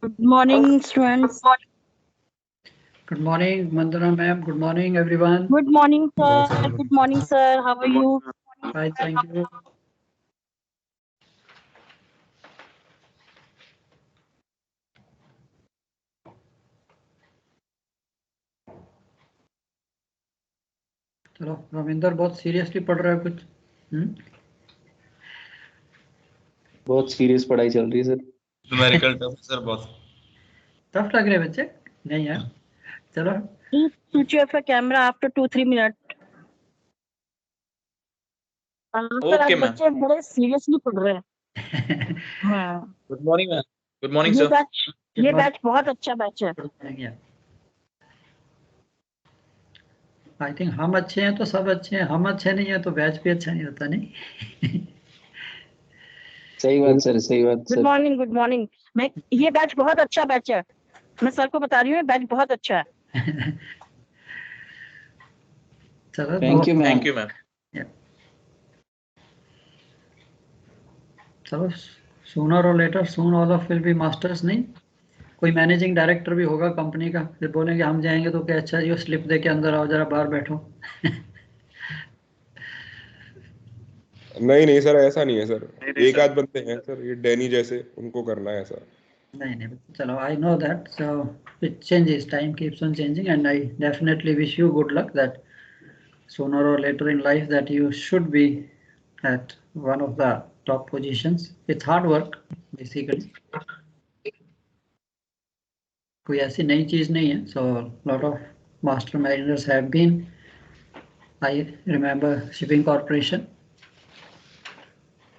Good morning, students. Good morning, Mandana ma'am. Good morning, everyone. Good morning, sir. Good morning, sir. How are you? Fine, thank you. चलो रविंदर बहुत seriously पढ़ रहा है कुछ? बहुत serious पढ़ाई चल रही है सर। न्यूमेरिकल टफ सर, बहुत टफ लग रहे हैं बच्चे? नहीं यार, चलो। Please switch off your camera after 2-3 minutes. Sir आज बच्चे बड़े सीरियसली पढ़ रहे हैं। हाँ। Good morning ma'am. Good morning sir. ये बैच बहुत अच्छा बैच है। आई थिंक हम अच्छे हैं तो सब अच्छे हैं, हम अच्छे नहीं है तो बैच भी अच्छा नहीं होता, नहीं? सही बात सर, सही बात sir. Good morning, good morning. मैं ये बैच बहुत अच्छा बैच है, मैं सर को बता रही हूँ, बैच बहुत अच्छा है। चलो, thank you ma'am. Thank you ma'am. चलो, सूनर और later soon all of will be masters. नहीं, कोई मैनेजिंग डायरेक्टर भी होगा कंपनी का, फिर बोलेंगे हम जाएंगे तो क्या, अच्छा जी स्लिप दे के अंदर आओ, जरा बाहर बैठो। नहीं सर, ऐसा नहीं है सर। एक आध बंदे हैं सर, ये डैनी जैसे, उनको करना है ऐसा। नहीं, चलो, I know that, so it changes, time keeps on changing, and I definitely wish you good luck that sooner or later in life that you should be at one of the top positions. It's hard work basically, कोई ऐसी नई चीज नहीं है. So lot of master mariners have been. I remember shipping corporation.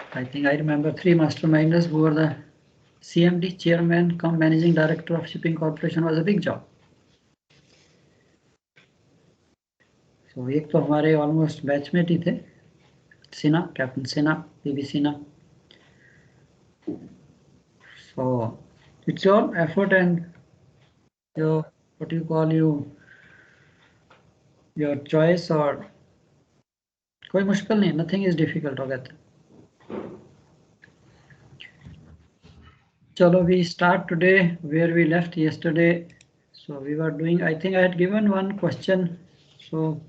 I think I remember 3 master mariners who were the CMD, chairman cum managing director of shipping corporation. Was a big job. So एक तो हमारे almost batchmate ही थे, Sinha, captain Sinha, PV Sinha. So it's your effort and your, what you call, your choice, और कोई मुश्किल नहीं, nothing is difficult हो गया. चलो, we start today where we left yesterday. So we were doing, I think I had given one question, so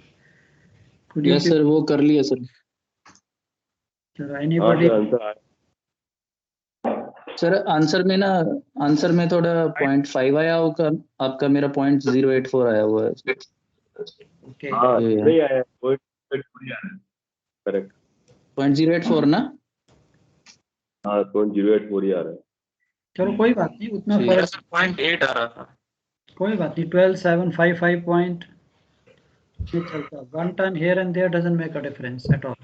could you? Yes sir, वो कर लिया सर। चलो, anybody? सर आंसर में थोड़ा 0.5 आया होगा आपका, मेरा 0.084 आया हुआ है। Okay. हाँ, नहीं आया, 0.084 आया है, करेक्ट। 0.084 ना? हाँ, 0.084 ही आ रहा है। चलो, कोई बात नहीं, उतना फर्क, 0.8 आ रहा था। कोई बात नहीं, 12,755 पॉइंट नहीं चलता. 1 turn here and there doesn't make a difference at all.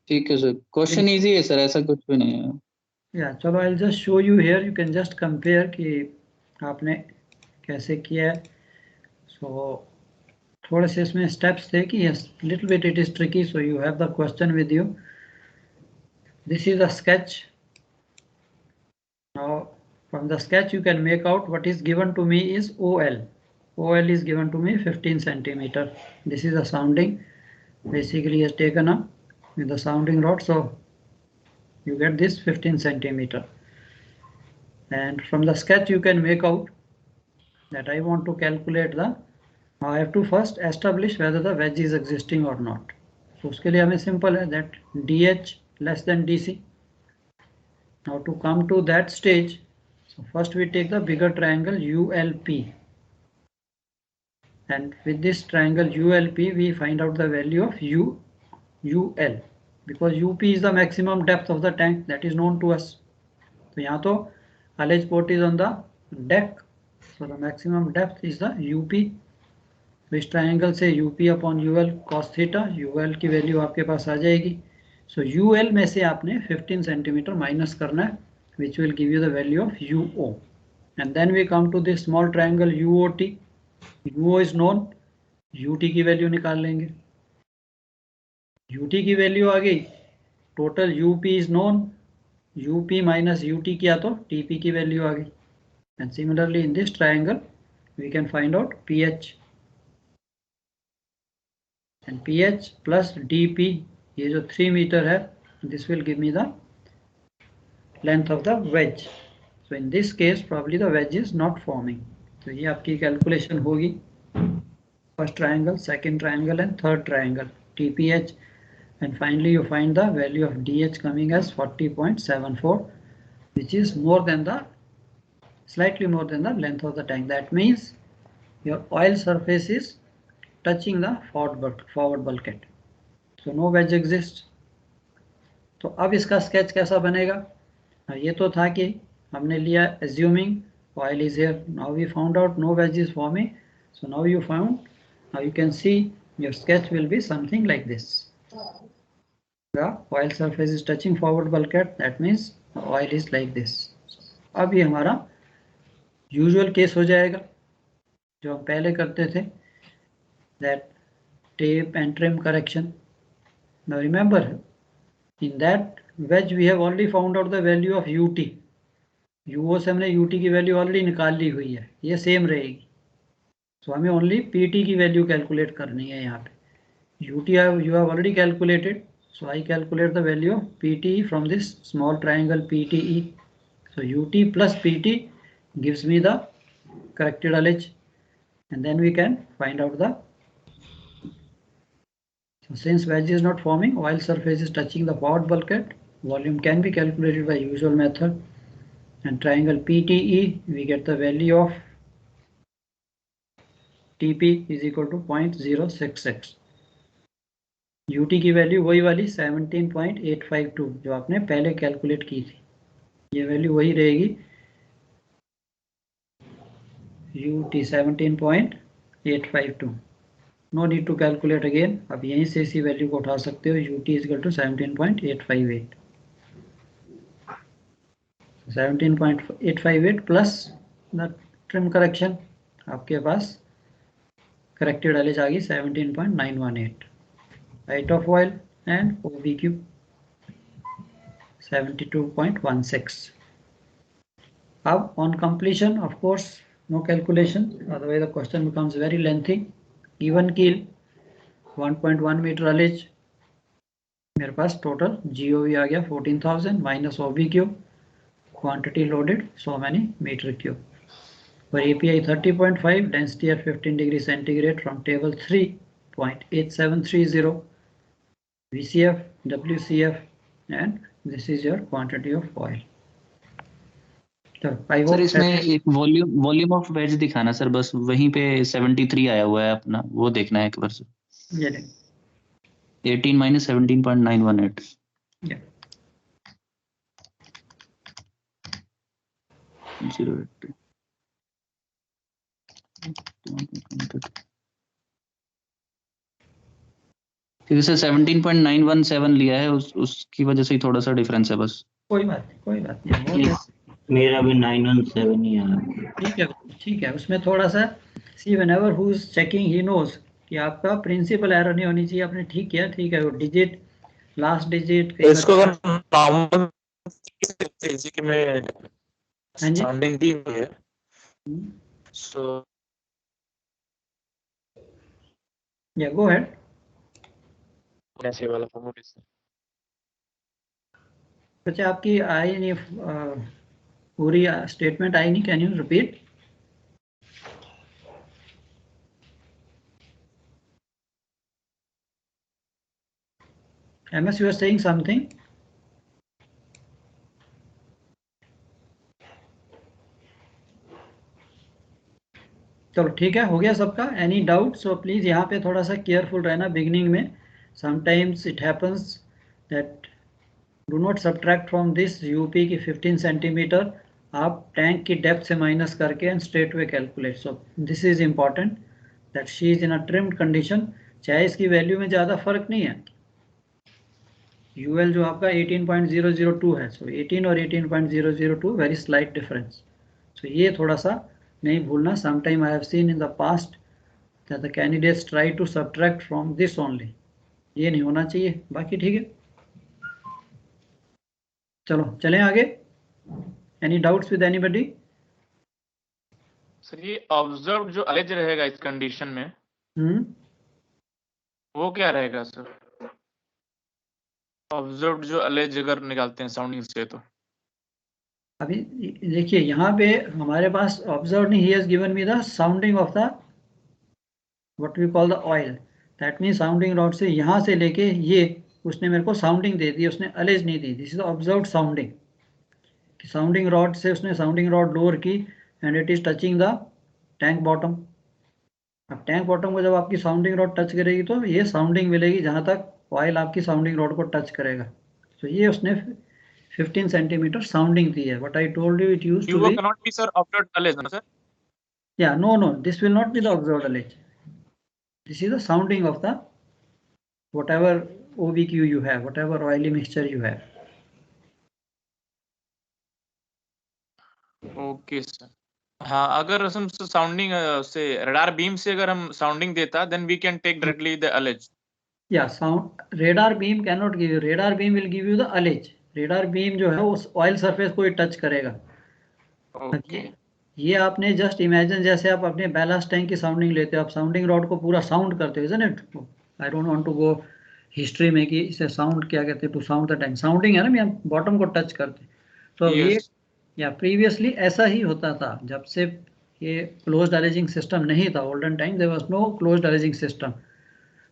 ठीक है सर, क्वेश्चन इजी है सर, ऐसा कुछ भी नहीं है। या चलो, I just show you here, you can just compare कि आपने कैसे किया है. सो थोड़े से इसमें स्टेप्स थे कि yes, little bit it is tricky, so you have the question with you. This is a sketch. Now from the sketch you can make out what is given to me is OL. OL is given to me 15 centimeter. This is a sounding, basically has taken up with the sounding rod, so you get this 15 centimeter. And from the sketch you can make out that I want to calculate the, I have to first establish whether the wedge is existing or not. So उसके लिए हमें simple है that DH less than DC. Now to come to that stage, so first we take the bigger triangle ULP, and with this triangle ULP we find out the value of UL, because UP is the maximum depth of the tank that is known to us. तो यहाँ तो alleged port is on the deck, so the maximum depth is the UP. तो इस triangle से UP upon UL cos theta, UL की value आपके पास आ जाएगी. सो UL में से आपने 15 सेंटीमीटर माइनस करना है, which will give you the value of UO. And then we come to this small triangle UOT. UO is known, UT की value निकाल लेंगे. UT की वैल्यू आ गई, total UP is known, UP minus UT किया तो TP की value आ गई. And similarly in this triangle we can find out PH. And PH plus DP, ये जो 3 मीटर है, this will give me the length of the wedge. So in this case probably the wedge is not forming. तो ये आपकी calculation होगी, first triangle, second triangle and third triangle, TPH, and finally you find the value of DH coming as 40.74, which is more than the, slightly more than the length of the tank. That means your oil surface is touching the forward bulkhead, so no wedge exists. तो अब इसका sketch कैसा बनेगा? ये तो था कि हमने लिया assuming oil is here. Now we found out no wedge is forming. So now you can see your sketch will be something like this. The oil surface is touching forward bulkhead. That means the oil is like this. अब ये हमारा usual case हो जाएगा जो हम पहले करते थे, that tape and trim correction. Now remember, in that wedge we have already found out the value of UT. UO से हमने UT की वैल्यू ऑलरेडी निकाल ली हुई है, ये सेम रहेगी. सो हमें ओनली PT की वैल्यू कैलकुलेट करनी है. यहाँ पे UT you have already calculated, so I calculate the value of PTE from this small triangle PTE. So UT plus PT gives me the corrected LH, and then we can find out the, so since wedge is not forming, oil surface is touching the forward bulkhead, volume can be calculated by usual method. And triangle PTE, we get the value of TP is equal to 0.066. UT की value वही वाली 17.852 जो आपने पहले calculate की थी, ये value वही रहेगी. UT 17.852. No need to calculate again, अब यहीं से इसी वैल्यू को उठा सकते हो. UT is equal to 17.858. 17.858 plus the trim correction, आपके पास corrected LH आ गई 17.918. Height of oil and OBQ 72.16. अब on completion, of course no calculation, otherwise the question becomes very lengthy. Even keel 1.1 meter LH, मेरे पास total GOV आ गया 14,000 minus OBQ, quantity loaded so many meter cube. For API 30.5, density at 15 degrees centigrade from table 3.8730, VCF, WCF, and this is your quantity of oil. So I hope sir इसमें एक volume of ways दिखाना sir, बस वहीं पे 73 आया हुआ है अपना, वो देखना है एक बार से. 18 minus 17.918. Yeah. 0.8. क्योंकि सर 17.917 लिया है, उसकी वजह से ही थोड़ा सा डिफरेंस है बस. कोई बात नहीं. मेरा भी 917 ही आया. ठीक है, उसमें थोड़ा सा see whenever who is checking he knows कि आपका प्रिंसिपल एरर नहीं होनी चाहिए. आपने ठीक किया, ठीक है, वो डिजिट लास्ट डिजिट इसको नॉर्मल कि मैं साउंडिंग दी हुई है. सो या गो अहेड. ऐसे वाला फॉर्मेट है. अच्छा, आपकी आई नहीं, पूरी स्टेटमेंट आई नहीं. Can you repeat? MS, you are saying something? चलो ठीक है, हो गया सबका. Any doubt? सो प्लीज यहाँ पे थोड़ा सा केयरफुल रहना बिगिनिंग में. Sometimes it happens that do not subtract from this UP की 15 सेंटीमीटर आप टैंक की डेप्थ से माइनस करके and straight way calculate. So this is important that she is in a trimmed condition. चाहे इसकी value में ज़्यादा फर्क नहीं है. यूएल जो आपका 18.002 है, सो 18 और 18.002 वेरी स्लाइट डिफरेंस. सो ये थोड़ा सा नहीं भूलना. Sometime I have seen in the past that the candidates try to subtract from this only. ये नहीं होना चाहिए. बाकी ठीक है. चलो चलें आगे. Any doubts with anybody? Sir ये ऑब्जर्व जो एज रहेगा इस कंडीशन में वो क्या रहेगा सर? ऑब्जर्व जो एज अगर निकालते हैं साउंडिंग से तो अभी देखिए यहाँ पे हमारे पास ऑब्जर्व नहीं, he has given me the sounding of the what we call the oil. That mean sounding rod से यहाँ से लेके ये उसने मेरे को साउंडिंग दे दी, उसने अलेज नहीं दी. This is observe sounding. Sounding rod से उसने साउंडिंग रॉड लोअर की and it is touching the tank bottom. अब टैंक बॉटम को जब आपकी साउंडिंग रॉड टच करेगी तो ये साउंडिंग मिलेगी जहाँ तक ऑयल आपकी साउंडिंग रॉड को टच करेगा. तो ये उसने 15 सेंटीमीटर साउंडिंग दी है. What I told you it used to be. cannot be sir observed as ना sir? Yeah, no, this will not be the observed LH. This is the sounding of the whatever OBQ you have, whatever oily mixture you have. Okay sir. हाँ, अगर हम sounding से radar beam से अगर हम sounding देता then we can take directly the LH. Yeah, sound radar beam cannot give you. Radar beam will give you the LH. Radar beam जो है उस ऑयल सरफेस को ही टच करेगा. ओके. ये आपने जस्ट इमेजिन जैसे आप अपने बैलास्ट टैंक की साउंडिंग लेते हो, आप साउंडिंग रॉड को पूरा साउंड करते हो, isn't it? I don't want to go history में कि इसे साउंड क्या कहते हैं. To sound the tank sounding है ना, हम बॉटम को टच करते. तो ये या प्रीवियसली ऐसा ही होता था. जब से ये क्लोज्ड अरेजिंग सिस्टम नहीं था, olden time there was no closed ullaging system.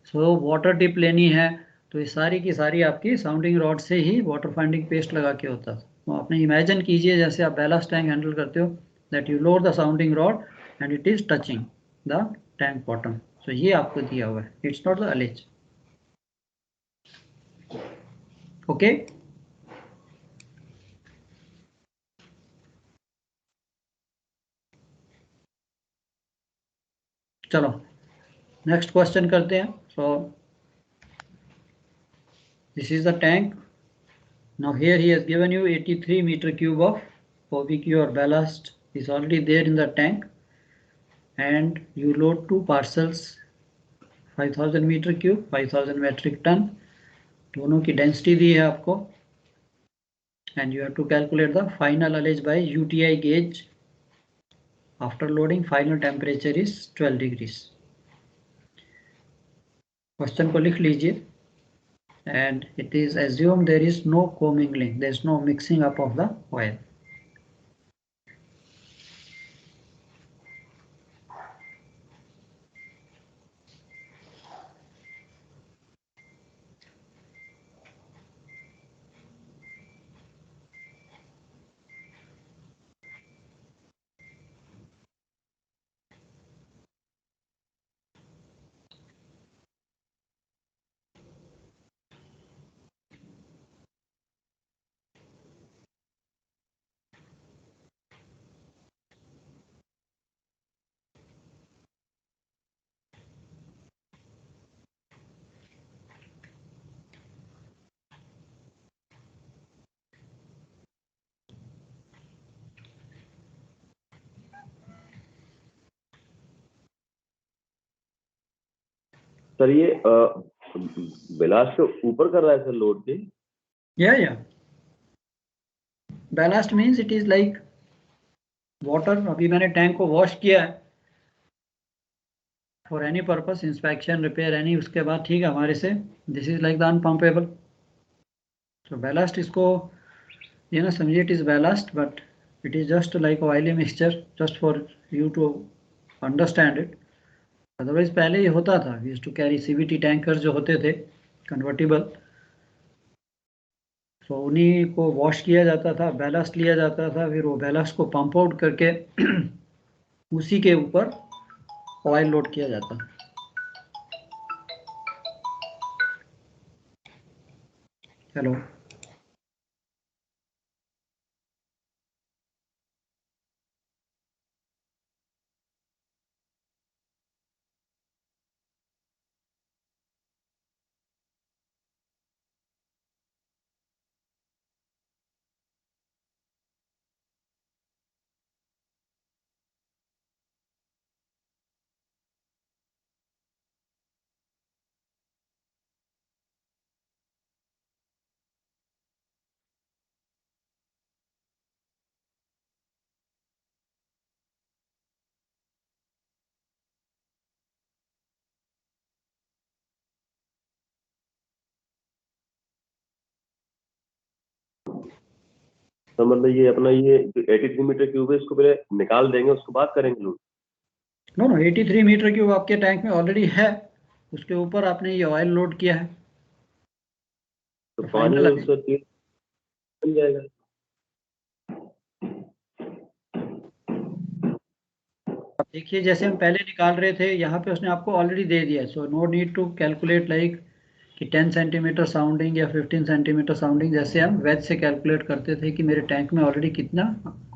So water dip लेनी है तो ये सारी की सारी आपकी साउंडिंग रॉड से ही वाटर फाइंडिंग पेस्ट लगा के होता था. तो आपने इमेजिन कीजिए जैसे आप बैलास्ट टैंक हैंडल करते हो, that you load the sounding rod and it is touching the tank bottom. So ये आपको दिया हुआ है. It's not the LH. Okay. चलो नेक्स्ट क्वेश्चन करते हैं. So this is the tank. Now here he has given you 83 meter cube of OBQ or ballast is already there in the tank, and you load two parcels 5000 meter cube 5000 metric ton. दोनों की density दी है आपको and you have to calculate the final LH by UTI gauge. After loading final temperature is 12 degrees. Question को लिख लीजिए. And it is assumed there is no commingling, there is no mixing up of the oil. Sir ये ballast के ऊपर कर रहा है sir load के. Yeah. Ballast means it is like water. अभी मैंने टैंक को वॉश किया है for any purpose, inspection, repair, any. उसके बाद ठीक है हमारे से this is like the unpumpable. तो बैलास्ट इसको ये ना समझिए, it is ballast but it is just like oily mixture, just for you to understand it. Otherwise पहले ये होता था, we used to carry CVT tanker जो होते थे कन्वर्टिबल. तो उन्हीं को वॉश किया जाता था, बैलास्ट लिया जाता था, फिर वो बैलास्ट को पंप आउट करके उसी के ऊपर ऑयल लोड किया जाता. हेलो. सर मतलब ये अपना ये जो 83 मीटर क्यूब है इसको पहले निकाल देंगे उसके बाद करेंगे load. No no 83 metre cube आपके टैंक में ऑलरेडी है, उसके ऊपर आपने ये ऑयल लोड किया है तो तो पानी फाइनल में सर तेल बन जाएगा। अब देखिए जैसे हम पहले निकाल रहे थे यहाँ पे उसने आपको ऑलरेडी दे दिया है, so no need to calculate like कि 10 सेंटीमीटर साउंडिंग या 15 सेंटीमीटर साउंडिंग, जैसे हम वेज से कैलकुलेट करते थे कि मेरे टैंक में ऑलरेडी कितना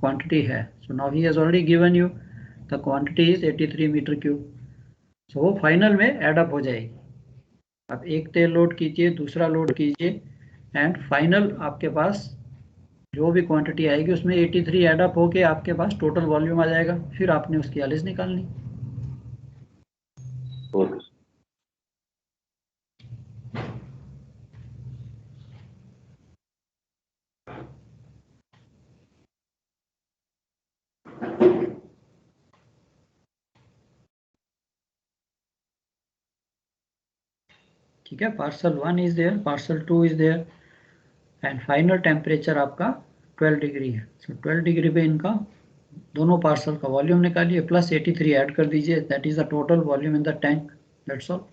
क्वांटिटी है। So now he has already given you the quantity is 83 metre cube, so वो फाइनल में एड अप हो जाएगी। अब एक तेल लोड कीजिए, दूसरा लोड कीजिए, एंड फाइनल आपके पास जो भी क्वांटिटी आएगी उसमें 83 एड अप होके आपके पास टोटल वॉल्यूम आ जाएगा, फिर आपने उसकी एवरेज निकालनी। ओके। ठीक है, parcel 1 is there, parcel 2 is there, and final temperature आपका 12 डिग्री है। सो 12 डिग्री पे इनका दोनों पार्सल का वॉल्यूम निकालिए प्लस 83 ऐड कर दीजिए, that is the total volume in the tank, that's all.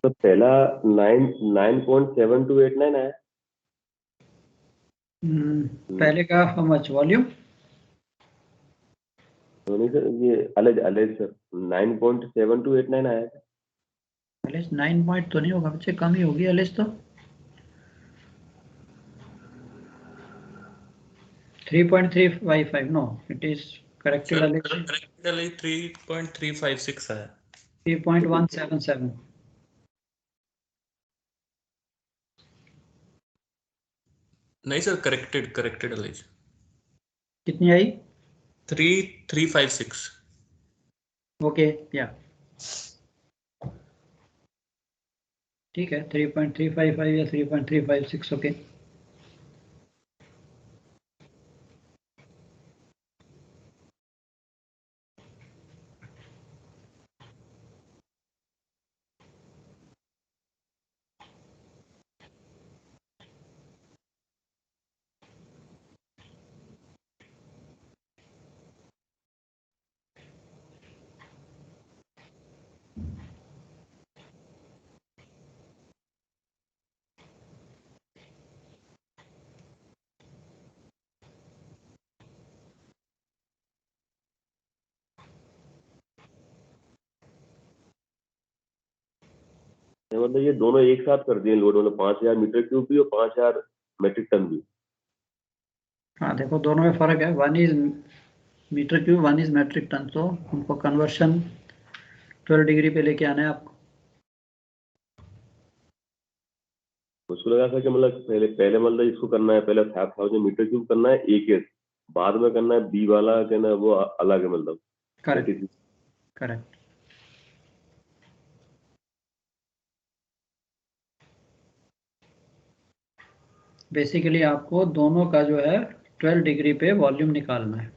तो पहला 9.7289 आया। पहले का हाउ मच वॉल्यूम? तो नहीं सर, ये अलग सर 9.7289 आया था। एलिस 9 पॉइंट तो नहीं होगा बच्चे, कम ही होगी एलिस तो। 3.355 no it is corrected sir ullage. Correctly 3.356 है। 3.177। नहीं सर, करेक्टेड एलिज कितनी आई? 3.356। ओके या ठीक है 3.355 या 3.356 ओके। मतलब ये दोनों एक साथ कर दिए लोड, मतलब 5000 मीटर क्यूब भी और 5000 मेट्रिक टन भी। हाँ देखो दोनों में फर्क है, 1 is metre cube 1 is metric ton, तो उनको कन्वर्शन 12 डिग्री पे लेके आना है आपको। उसको लगा था कि मतलब पहले मतलब इसको करना है, पहले 5000 मीटर क्यूब करना है एक, बाद में करना है बी वाला के ना, वो अलग है मतलब। Correct correct. बेसिकली आपको दोनों का जो है 12 डिग्री पे वॉल्यूम निकालना है।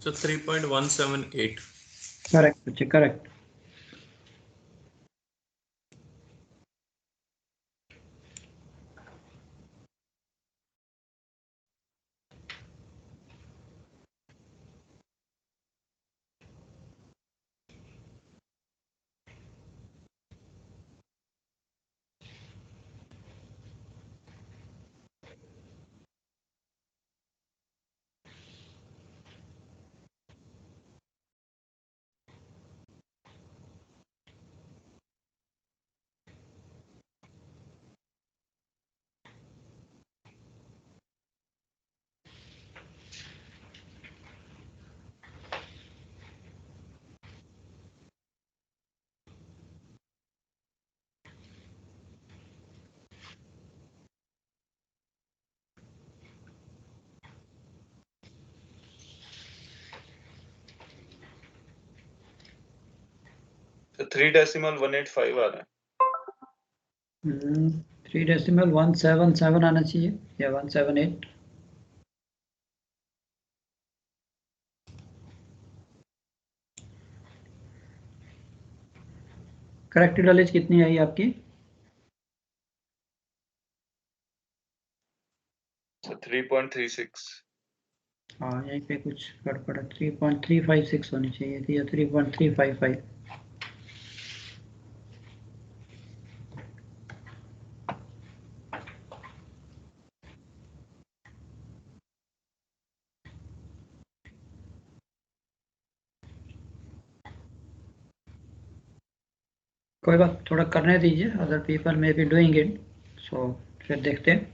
So 3.178। करेक्ट बच्चे करेक्ट। तो 3.185 आ रहा है। 3.177 आना चाहिए या 178। करेक्टेड नॉलेज कितनी आई आपकी? So 3.36। हाँ यहीं पे कुछ गड़बड़ है, 3.356 होनी चाहिए थी या 3.355। कोई बात, थोड़ा करने दीजिए, other people may be doing it, so फिर देखते हैं।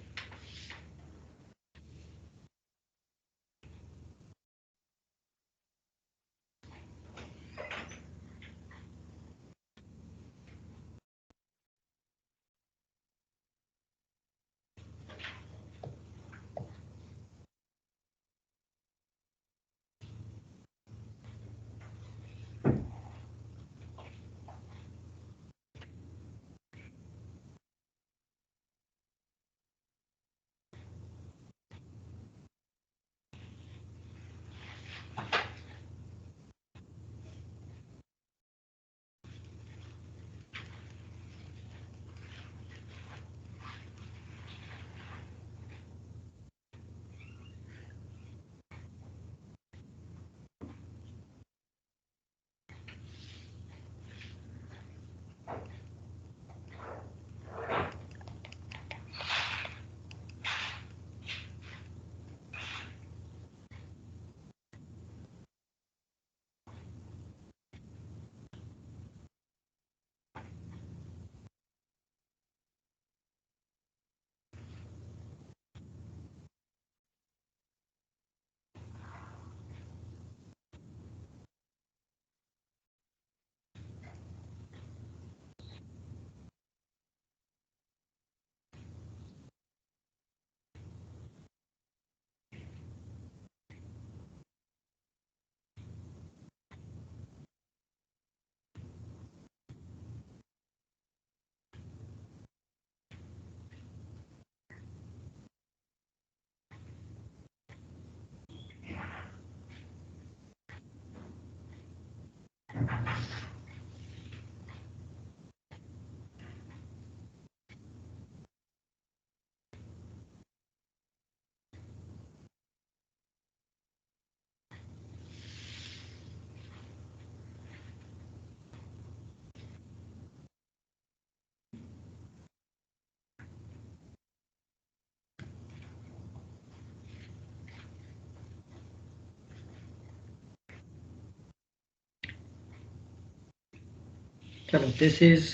चलो, this is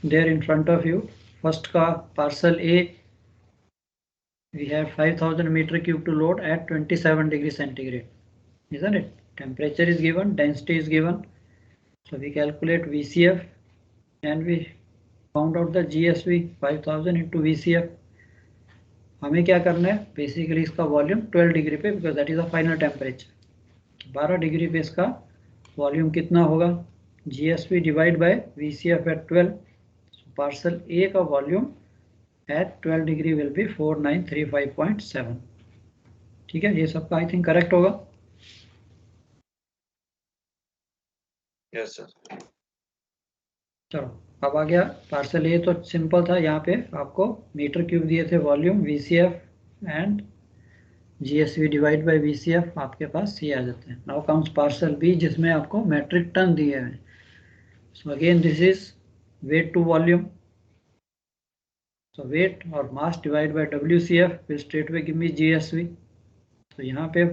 there in front of you. First का parcel A, we have 5000 meter cube to load at 27 degrees centigrade, isn't it? Temperature is given, density is given, so we calculate VCF and we found out the GSV 5000 into VCF. हमें क्या करना है, basically इसका volume 12 degree पे, because that is the final temperature. 12 degree पे इसका volume कितना होगा, GSV divide by VCF at 12। Parcel A का volume at 12 degree will be 4935.7। ठीक है, ये सबका आई थिंक करेक्ट होगा। Yes sir. चलो, अब आ गया पार्सल ए, तो सिंपल था, यहाँ पे आपको मीटर क्यूब दिए थे, volume VCF and GSV divide by VCF, आपके पास ये आ जाते हैं। नाउ कम्स पार्सल बी, जिसमें आपको मेट्रिक टन दिए हैं। So again this is weight to volume, so weight or mass divided by WCF will straight away give me GSV। तो यहाँ पे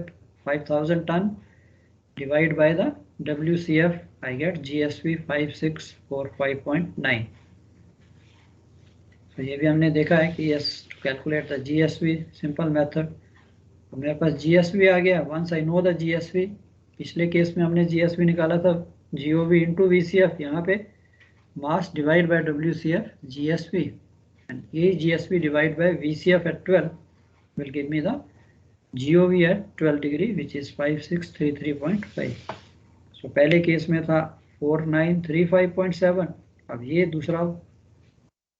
5000 ton divide by the WCF, I get GSV 5645.9। तो ये भी हमने देखा है कि yes, to calculate the GSV simple method। तो मेरे पास GSV आ गया। once I know the GSV, पिछले केस में हमने GSV निकाला था GOV into VCF, यहाँ पे mass divide by WCF GSV, and A GSV divided by VCF at 12 will give me the GOV at 12 degree, which is 5633.5। so पहले case में था 4935.7, अब ये दूसरा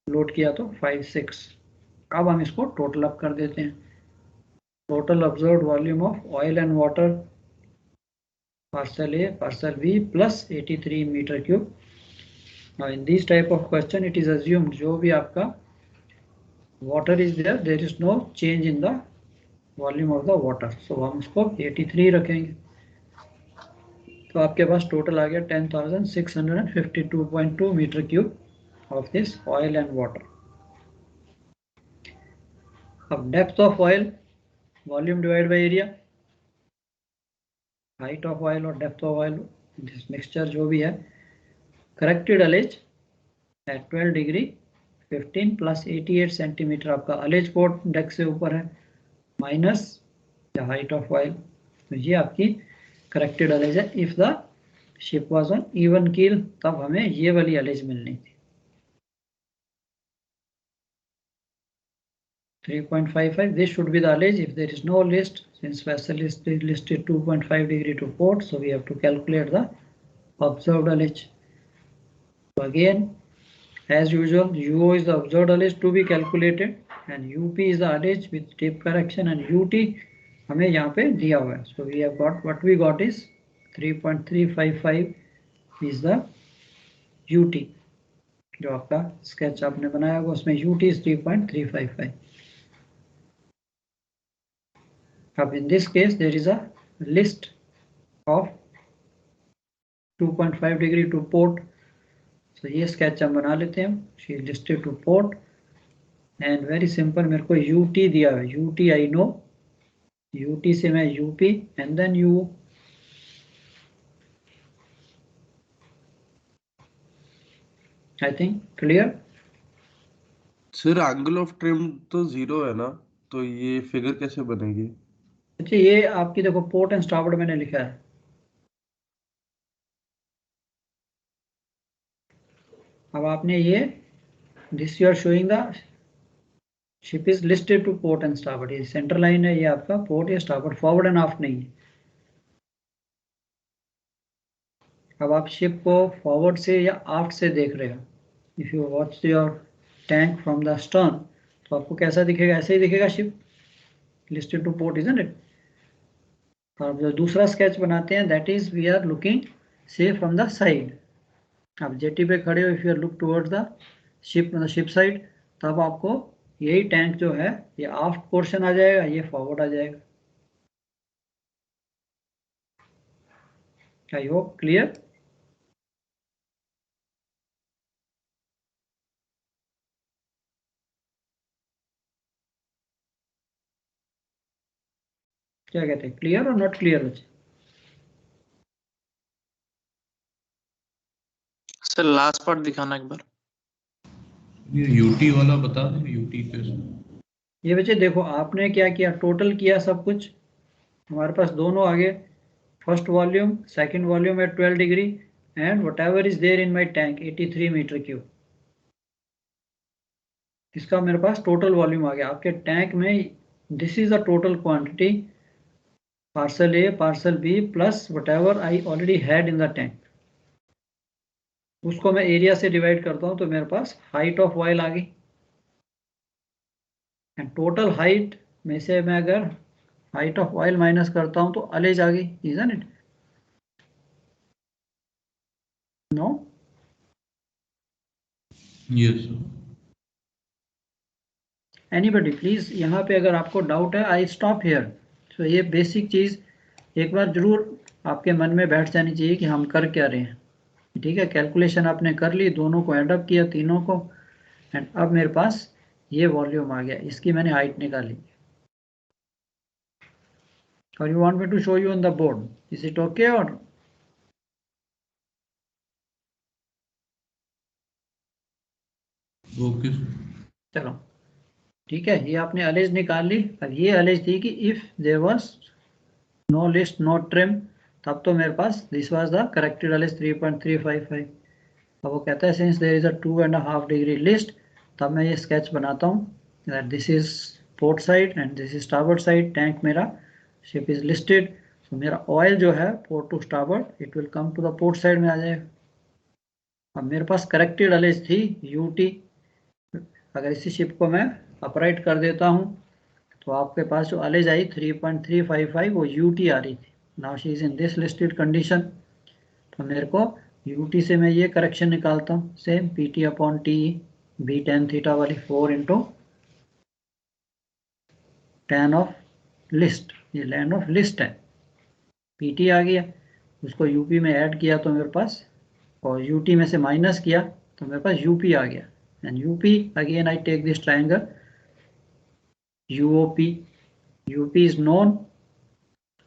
लोड किया तो 56। अब हम इसको टोटल अप कर देते हैं। Total observed volume of oil and water, parcel A parcel B plus 83 metre cube. now in this type of question it is assumed जो भी आपका water is there is no change in the volume of the water, so हम इसको 83 रखेंगे। तो आपके पास total आ गया 10,652.2 metre cube of this oil and water। अब depth of oil, volume divide by area, height of oil और depth of oil, this mixture जो भी है, corrected ullage at 12 degree 15 plus 88 centimetre आपका अलेज पोर्ट डेक से ऊपर है, minus the height of oil. तो ये आपकी करेक्टेड अलेज है। If the ship was on even keel, तब हमें ये वाली अलेज मिलनी थी। 3.55, this should be the allege if there is no list, since vessel is listed 2.5 degree to port, so we have to calculate the observed allege. So again, as usual, UO is the observed allege to be calculated and UP is the allege with tape correction, and UT हमें यहाँ पे दिया हुआ है. So we have got, what we got is 3.355 is the UT. जो आपका sketch आपने बनाया होगा उसमें UT is 3.355. अब in this case there is a list of 2.5 degree to port. So ये स्केच हम बना लेते हैं. She is listed to port and very simple, मेरे को UT दिया है. UT I know. UT से मैं UP and then U. I think clear. Sir angle of trim तो 0 है ना, तो ये फिगर कैसे बनेगी? अच्छा, ये आपकी देखो पोर्ट एंड स्टारबोर्ड मैंने लिखा है. अब आपने ये this you are showing the ship is listed to port and starboard. ये सेंटर लाइन है, ये आपका पोर्ट या स्टारबोर्ड, फॉरवर्ड एंड आफ्ट नहीं है. अब आप शिप को फॉरवर्ड से या आफ्ट से देख रहे हो. If you watch your tank from the stern, तो आपको कैसा दिखेगा? ऐसे ही दिखेगा ship listed to port, isn't it? और जो दूसरा स्केच बनाते हैं, that is we are looking से फ्रॉम द साइड. आप जेटी पे खड़े हो, if you are look towards the ship side, तब आपको यही टैंक जो है ये आफ्ट पोर्शन आ जाएगा, ये फॉरवर्ड आ जाएगा. I hope clear. क्या कहते हैं, क्लियर और नॉट क्लियर बच्चे? सर लास्ट पार्ट दिखाना एक बार. ये यूटी वाला बता दो, यूटी कैसे? ये बच्चे देखो, आपने क्या किया, टोटल किया सब कुछ. हमारे पास दोनों आ गए, first volume, second volume at 12 degree and whatever is there in my tank 83 metre cube. इसका मेरे पास टोटल वॉल्यूम आ गया आपके टैंक में. This is the total quantity, parcel A, parcel B, plus whatever I already had in the tank. उसको मैं area से divide करता हूं, तो मेरे पास हाइट ऑफ ऑयल आ गई. एंड टोटल हाइट में से मैं अगर हाइट ऑफ ऑयल माइनस करता हूं, तो अलेज आ गई, isn't it? No? Yes sir. Anybody please, यहाँ पे अगर आपको डाउट है, आई स्टॉप हियर. तो ये बेसिक चीज एक बार जरूर आपके मन में बैठ जानी चाहिए कि हम कर क्या रहे हैं. ठीक है, कैलकुलेशन आपने कर ली, दोनों को एड अप किया, तीनों को, एंड अब मेरे पास ये वॉल्यूम आ गया, इसकी मैंने हाइट निकाली. और you want me to show you on the board, is it okay? और ओके चलो ठीक है, ये आपने अलेज निकाल ली. अब ये अलेज थी कि if there was no list no trim, तब तो मेरे पास this was the corrected ullage 3.355. अब वो कहता है since there is a 2.5 degree list, तब मैं ये स्केच बनाता हूँ that this is port side and this is starboard side. Tank मेरा, शिप इज लिस्टेड, तो मेरा ऑयल जो है port to starboard, it will come to the port side में आ जाएगा. अब मेरे पास करेक्टेड अलेज थी यूटी. अगर इसी शिप को मैं अपराइट कर देता हूँ, तो आपके पास जो अलेज आई 3.355 वो यूटी आ रही थी. Now she is in this listed condition. तो मेरे को यूटी से मैं ये करेक्शन निकालता हूँ, same PT upon T, B tan theta वाली 4 इंटू टैन ऑफ लिस्ट. ये लैंड ऑफ लिस्ट है, पीटी आ गया, उसको यूपी में ऐड किया तो मेरे पास, और यूटी में से माइनस किया तो मेरे पास यूपी आ गया. And UP again I take this triangle UOP. UP is known,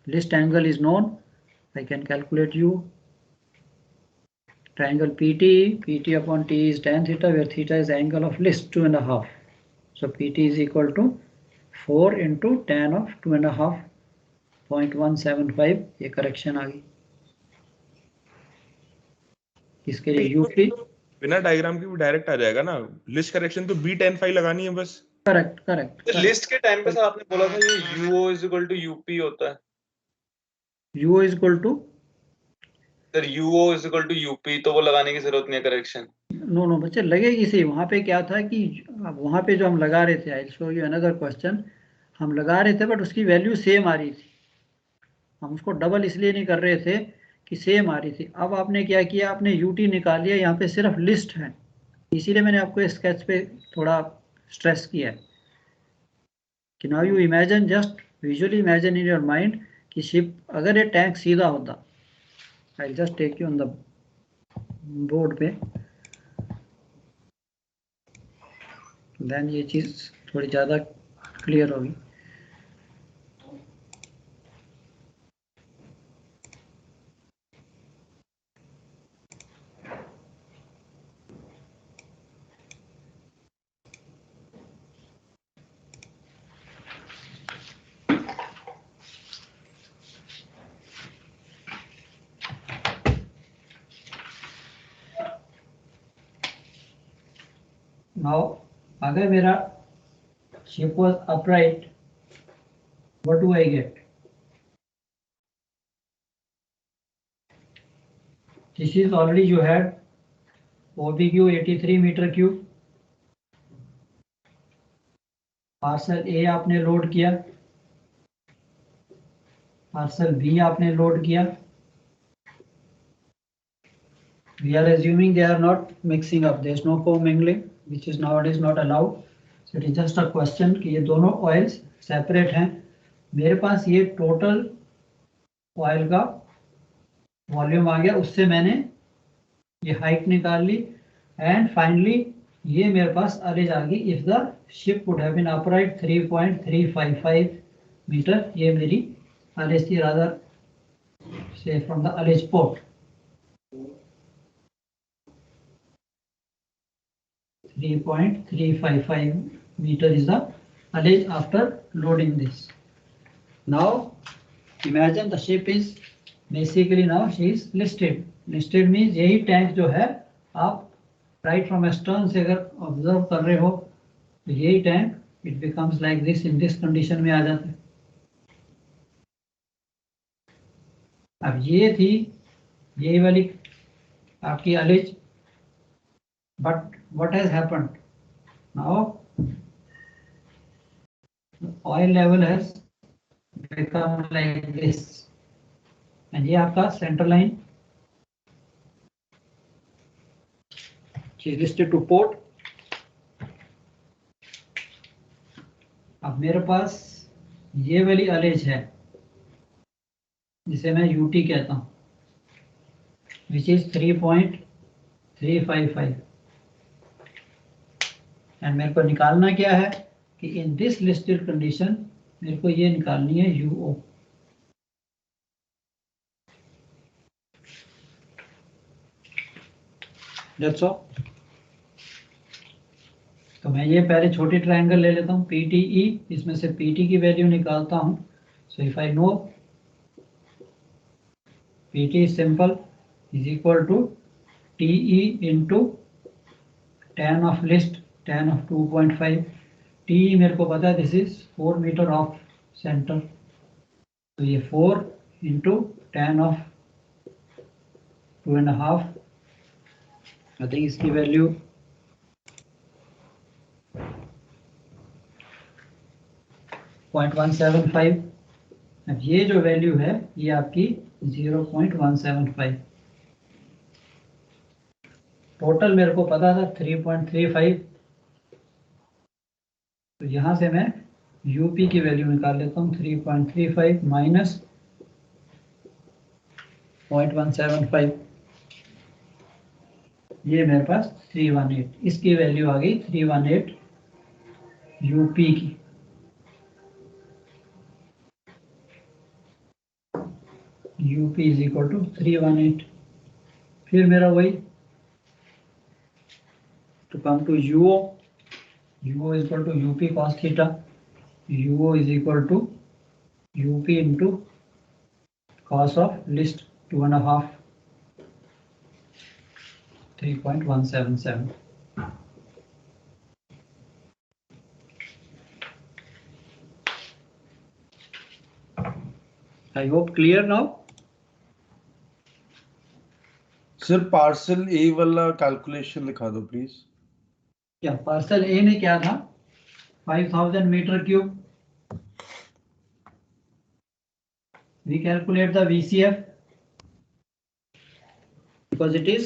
list angle is known, I can calculate U. triangle PT upon T is tan theta, where theta is angle of list 2.5. So PT is equal to 4 into tan of 2.5, 0.175. ये correction आ गई। इसके लिए UP बिना diagram के भी direct आ जाएगा ना, list correction तो B10 लगानी है बस। Correct correct. लिस्ट के टाइम पे सर आपने बोला था ये UO is equal to UP होता है। UO is equal to sir UO is equal to UP, तो वो लगाने की जरूरत नहीं है करेक्शन। नो बच्चे लगेगी सही। वहां पे क्या था कि वहां पे जो हम लगा रहे थे, I show you another question, हम लगा रहे थे बट उसकी वैल्यू सेम आ रही थी। हम उसको डबल इसलिए नहीं कर रहे थे कि सेम आ रही थी। अब आपने क्या किया, आपने यूटी निकाल लिया, यहाँ पे सिर्फ लिस्ट है, इसीलिए मैंने आपको स्केच पे थोड़ा स्ट्रेस किया है कि now you imagine, just visually imagine in your mind कि शिप, अगर ये टैंक सीधा होता, I just take you on the board पे, देन ये चीज थोड़ी ज्यादा क्लियर होगी। नाउ अगर मेरा ship was upright, what do I get? This is already you had OBQ 83 metre cube. Parcel A आपने लोड किया, पार्सल बी आपने लोड किया। We are assuming they are not mixing up, there is no co-mingling, which is nowadays not allowed. So it is just a question कि ये दोनों oils separate हैं। मेरे पास ये टोटल ऑयल का वॉल्यूम आ गया, उससे मैंने ये हाइट निकाल ली, एंड फाइनली ये मेरे पास अरेज आ गई। If the ship would have been upright 3.355 metre, ये मेरी अरेज थी, रादर से from the ullage port. 3.355 meter is the allege after loading this. Now imagine the ship is basically, now she is listed. Listed means यही tank जो है, आप right from stern से अगर ऑब्जर्व कर रहे हो तो यही tank it becomes like this, in this condition में आ जाता है। अब ये थी यही वाली आपकी allege, but what has happened now? The oil level has become like this, and ये आपका centre line is listed to port। अब मेरे पास ये वाली अलेज है जिसे मैं यूटी कहता हूं, which is 3.355, एंड मेरे को निकालना क्या है कि इन दिस लिस्टेड कंडीशन मेरे को ये निकालनी है UO। That's all. तो मैं ये पहले छोटी ट्रायंगल ले लेता हूँ PTE, इसमें से PT की वैल्यू निकालता हूँ। So if I know PT is simple, is equal to TE into tan of list, tan of 2.5, T मेरे को पता है this is 4 metre off centre, तो ये 4 into tan of 2.5, I think इसकी वैल्यू 0.175। अब ये जो वैल्यू है ये आपकी 0.175। टोटल मेरे को पता था 3.35, तो यहां से मैं यूपी की वैल्यू निकाल लेता हूँ। 3.35 माइनस 0.175, ये मेरे पास 318, इसकी वैल्यू आ गई 318 यूपी की। UP is equal to 318। फिर मेरा वही to come to UO is equal to UP cos theta. UO is equal to UP into cos of list 2.5 3.177. I hope clear now. Sir parcel A वाला calculation दिखा दो please. क्या parcel ए ने क्या था 5000 metre cube. We calculate the VCF because it is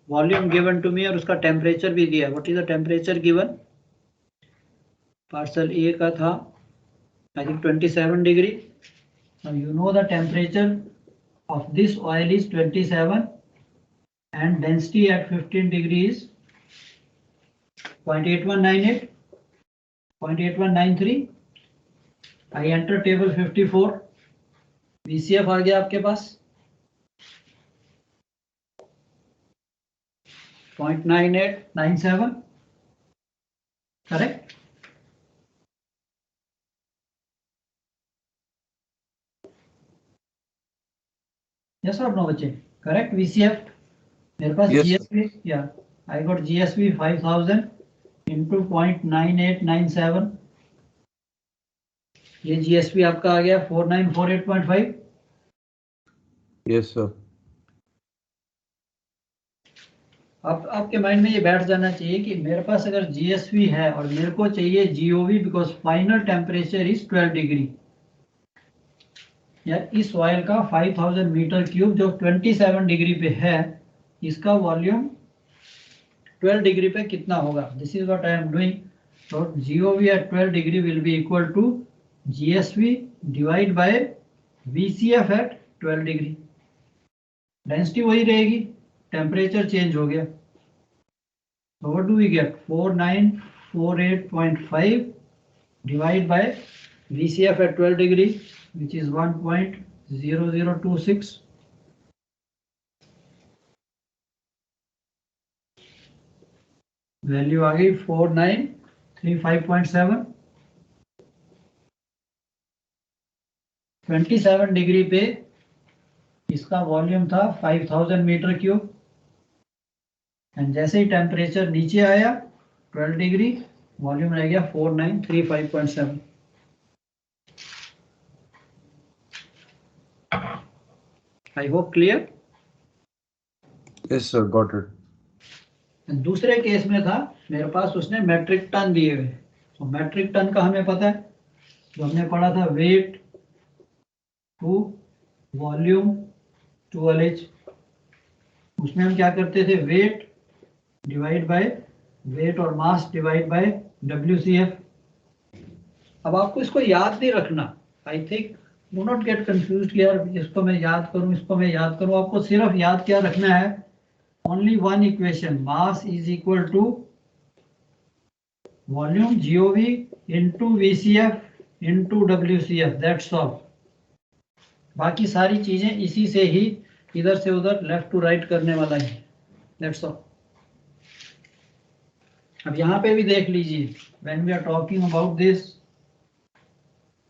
volume given to me और उसका temperature भी दिया। What is the temperature given? Parcel A का था I think 27 degree. Now you know the temperature of this oil is 27 and density at 15 degrees 0.8198, 0.8193. I enter table 54. VCF आ गया आपके पास 0.9897, correct. Yes और no बच्चे, correct. VCF मेरे पास Yes, GSV या I got GSV 5000 into 0.9897। ये GSV आपका आ गया 4948.5। Yes sir. अब आपके माइंड में ये बैठ जाना चाहिए कि मेरे पास अगर GSV है और मेरे को चाहिए GOV because final temperature is 12 degree, या इस ऑयल का 5000 मीटर क्यूब जो 27 डिग्री पे है, इसका वॉल्यूम 12 डिग्री पे कितना होगा। This is what I am doing. तो GOV at 12 degree will be equal to GSV divide by VCF at 12 degree. Density वही रहेगी, टेम्परेचर चेंज हो गया। So what do we get? 4948.5 divided by VCF at 12 degree, which is 1.0026. Value आ गई 4935.7। 27 degree पे इसका volume था 5000 metre cube, and जैसे ही temperature नीचे आया 12 डिग्री, वॉल्यूम रह गया 4935.7। I hope clear. Yes sir, got it. दूसरे केस में था मेरे पास उसने मेट्रिक टन दिए हुए। तो मेट्रिक टन का हमें पता है, जो हमने पढ़ा था weight to volume to LH। उसमें हम क्या करते थे, वेट डिवाइड बाय वेट और मास डिवाइड बाय WCF। अब आपको इसको याद नहीं रखना। I think do not gate confused यार, इसको मैं याद करूं, इसको मैं याद करूं। आपको सिर्फ याद क्या रखना है, only one equation, mass is equal to volume GOV into VCF into WCF, that's all. बाकी सारी चीजें इसी से ही इधर से उधर लेफ्ट टू राइट करने वाला है, दैट्स ऑल। अब यहाँ पे भी देख लीजिए, when we are talking about this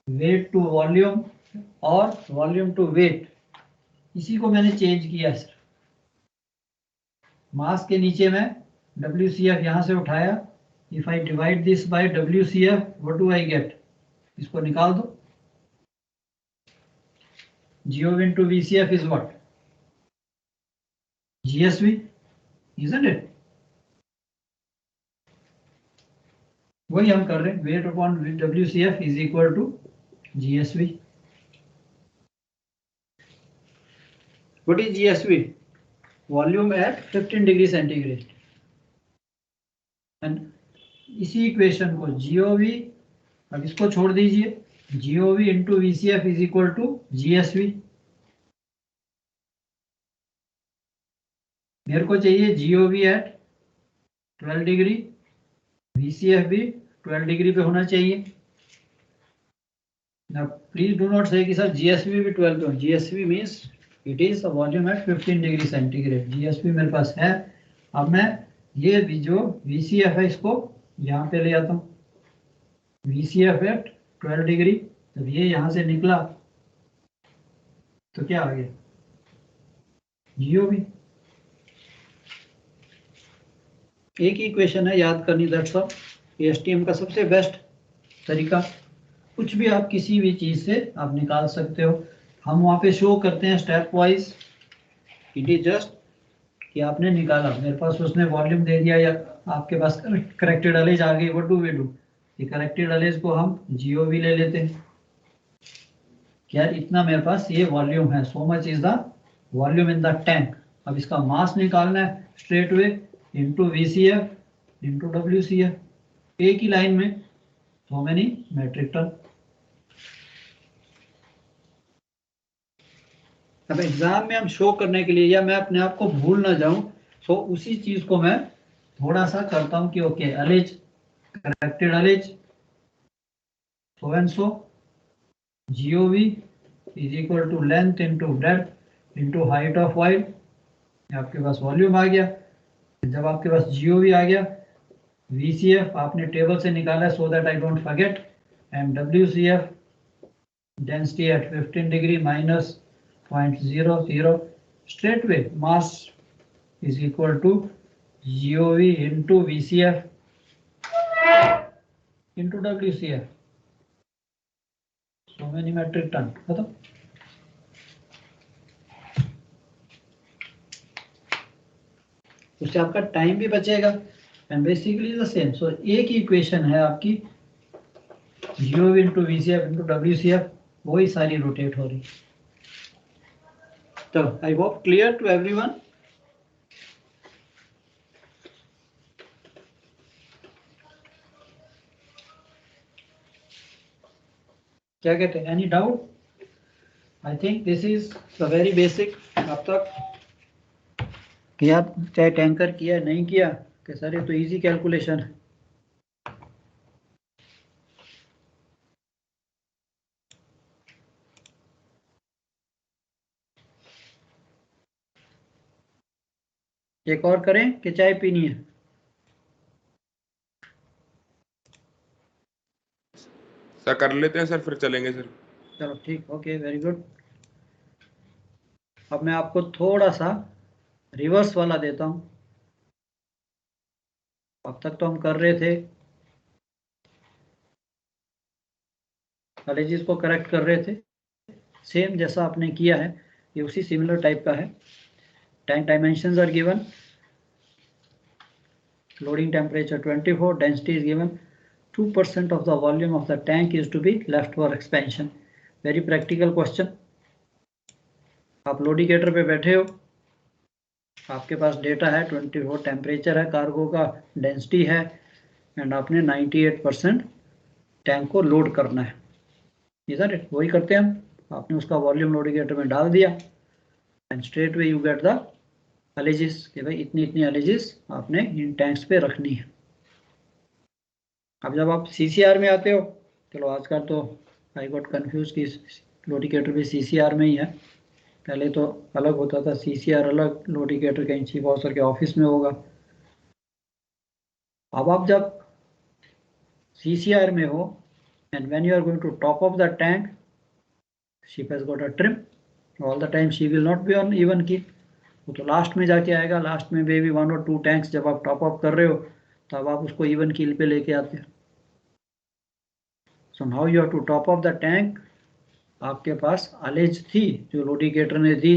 weight to volume और वॉल्यूम टू वेट, इसी को मैंने चेंज किया सर। मास के नीचे में WCF यहाँ से उठाया। If I divide this by WCF, what do I gate, इसको निकाल दो। GOV into VCF is what? GSV, isn't it? वही हम कर रहे हैं, weight upon WCF is equal to GSV। What is GSV? Volume at 15 degree centigrade. And इसी equation को GOV, अब इसको छोड़ दीजिए, GOV into VCF is equal to GSV। मेरे को चाहिए GOV एट 12 डिग्री, VCF भी 12 डिग्री पे होना चाहिए। Now प्लीज डू नॉट से कि सर GSV भी 12 पे हो। GSV means it is a volume at 15 degree centigrade. GSP मेरे पास है। अब मैं ये भी जो VCF है इसको यहाँ पे ले आता हूँ। VCF एट 12 डिग्री, जब ये यहाँ से निकला तो क्या आ गया, GOV। एक ही इक्वेशन है, याद करनी, दैट्स ऑल। ASTM का सबसे बेस्ट तरीका, कुछ भी आप किसी भी चीज से आप निकाल सकते हो। हम वहां पे शो करते हैं step wise. It is just कि आपने निकाला, मेरे पास उसने वॉल्यूम दे दिया या आपके पास करेक्टेड अलेज आ गई, व्हाट डू वी डू, ये करेक्टेड अलेज को हम GOV ले लेते हैं। क्या इतना मेरे पास ये वॉल्यूम है, so much is the volume in the tank. अब इसका मास निकालना है, straight way into VCF into WCF, एक ही लाइन में सो मेनी मेट्रिक टन। अब एग्जाम में हम शो करने के लिए या मैं अपने आप को भूल ना जाऊं, सो उसी चीज को मैं थोड़ा सा करता हूं कि okay, ullage, corrected ullage so and so, GOV is equal to length into breadth into height of wide. आपके पास वॉल्यूम आ गया। जब आपके पास GOV आ गया, VCF आपने टेबल से निकाला so that I don't forget, and WCF density at 15 degree minus 0.00, straight away mass is equal to GOV into VCF into WCF, so many metric ton, खत्म। उससे आपका टाइम भी बचेगा एंड बेसिकली द सेम। सो एक ही equation है आपकी, GOV into VCF into WCF, वही सारी रोटेट हो रही। So I hope clear to everyone. क्या कहते हैं, any doubt? I think this is the very basic। अब तक किया, चाहे टैंकर किया नहीं किया, कि सर ये तो इजी कैलकुलेशन है। एक और करें कि चाय पीनी है? सर कर लेते हैं सर, फिर चलेंगे सर। चलो ठीक, ओके, वेरी गुड। अब मैं आपको थोड़ा सा रिवर्स वाला देता हूं। अब तक तो हम कर रहे थे, अलेजिस को करेक्ट कर रहे थे, सेम जैसा आपने किया है, ये उसी सिमिलर टाइप का है। Tank dimensions are given, loading temperature 24, density is given, 2% of the volume of the tank is to be left for expansion। very practical question। आप लोडिकेटर पे बैठे हो, आपके पास डेटा है, 24 टेम्परेचर है, कार्गो का डेंसिटी है, एंड आपने 98% टैंक को लोड करना है। इधर वही करते हैं हम, आपने उसका वॉल्यूम लोडिकेटर में डाल दिया and straight way you get the ullages, कि भाई इतनी इतनी अलेजिस आपने इन टैंक्स पे रखनी है। अब जब आप CCR में आते हो, चलो आजकल तो आई गॉट कंफ्यूज कि लोडिकेटर भी CCR में ही है, पहले तो अलग होता था, CCR अलग, लोडिकेटर कहीं चीफ ऑफिसर के ऑफिस में होगा। अब आप जब CCR में हो and when you are going to top of the tank, ship has got a trim, all the time she will not be on even keel, वो तो लास्ट में जाके आएगा। लास्ट में बेबी 1 और 2 टैंक्स जब आप टॉप अप कर रहे हो, तब आप उसको इवन कील पे लेके आते हो। So now you have to top up the tank. आपके पास अलेज थी जो लोडिकेटर ने दी,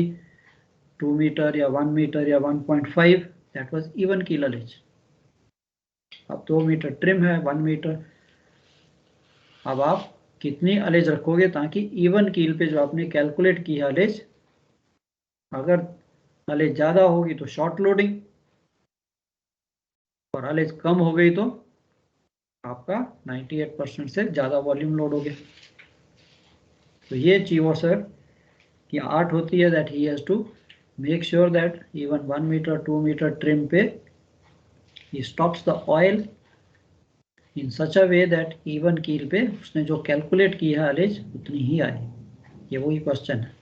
2 मीटर या 1 मीटर या 1.5, दैट वाज इवन कील अलेज। अब 2 मीटर ट्रिम है, 1 मीटर। अब आप कितनी अलेज रखोगे ताकि इवन कील पे जो आपने कैलकुलेट की है अलेज, अगर अलेज ज्यादा होगी तो शॉर्ट लोडिंग, और अलेज कम हो गई तो आपका 98% से ज्यादा वॉल्यूम लोड हो गया। तो ये चीव सर की आर्ट होती है, that he has to make sure that even 1 metre 2 metre trim पे he stops the oil in such a way that even keel पे उसने जो कैलकुलेट की है अलेज उतनी ही आए। ये वही क्वेश्चन है।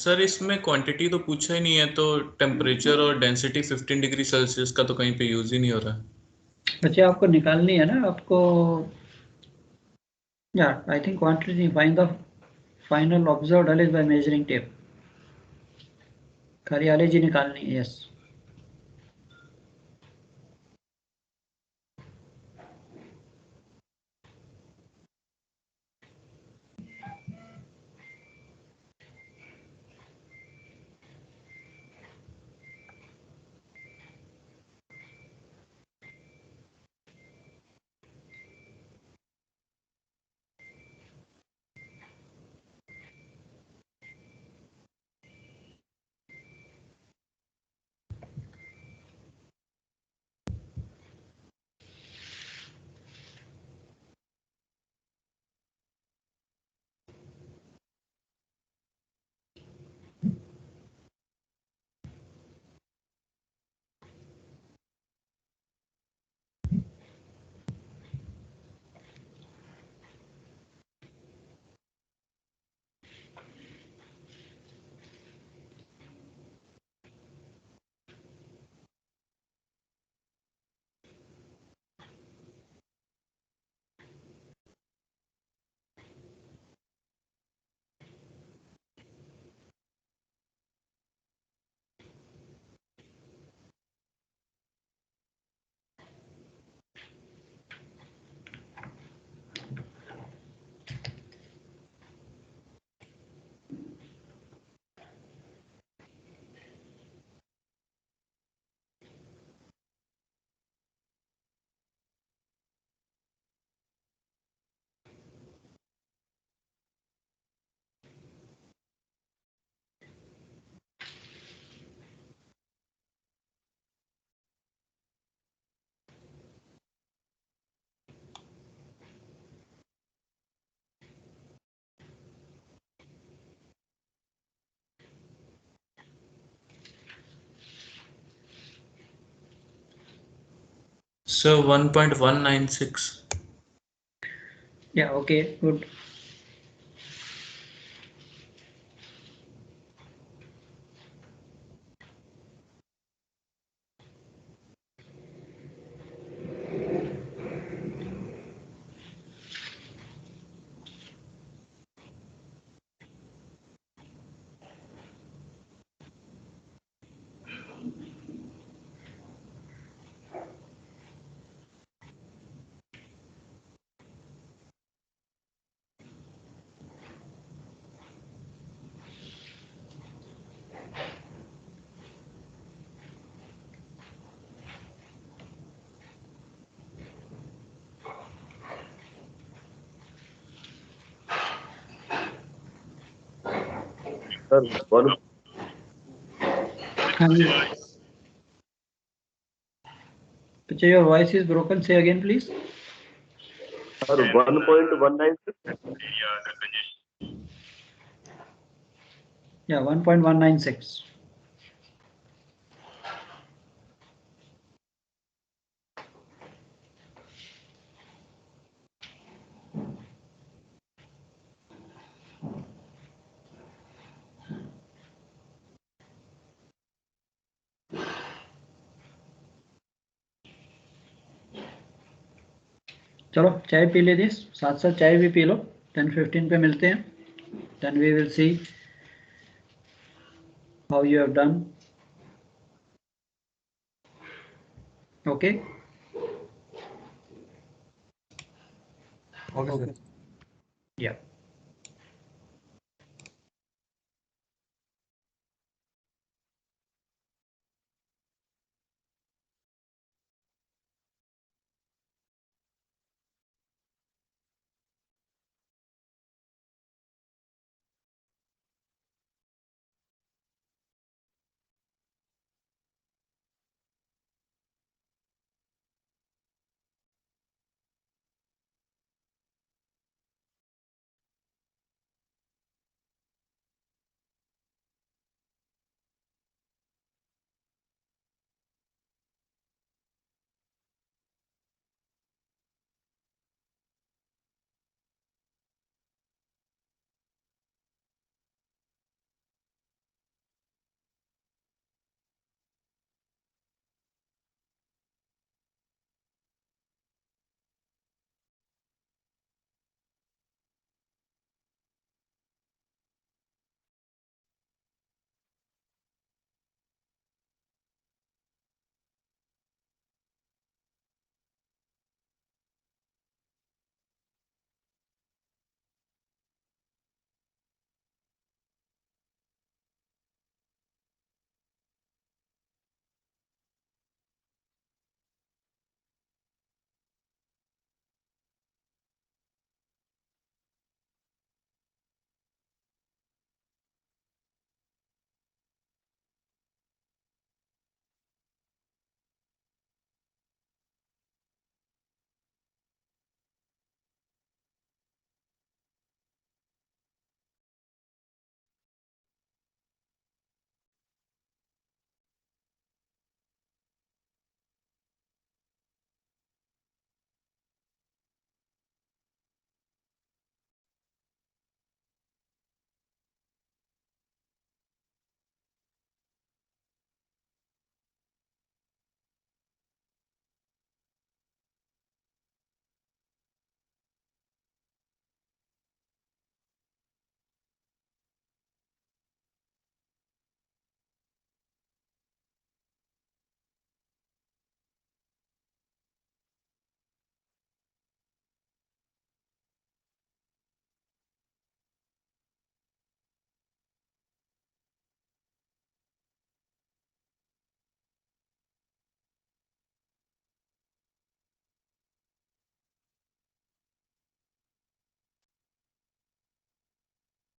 सर इसमें क्वांटिटी तो पूछा ही नहीं है, तो टेम्परेचर और डेंसिटी 15 डिग्री सेल्सियस का तो कहीं पे यूज ही नहीं हो रहा है। बच्चे आपको निकालनी है ना आपको, या I think quantity find the final observed LH by measuring tape, खाली एलएच ही निकालनी है। Yes sir 1.196। या ओके गुड। सर वन हाँ जी बच्चे, योर वॉइस इज ब्रोकन, से अगेन प्लीज। सर 1.196। या 1.196। चलो चाय पी लेते, साथ साथ चाय भी पी लो। 10:15 पे मिलते हैं, then we will see how you have done. Okay okay sir. या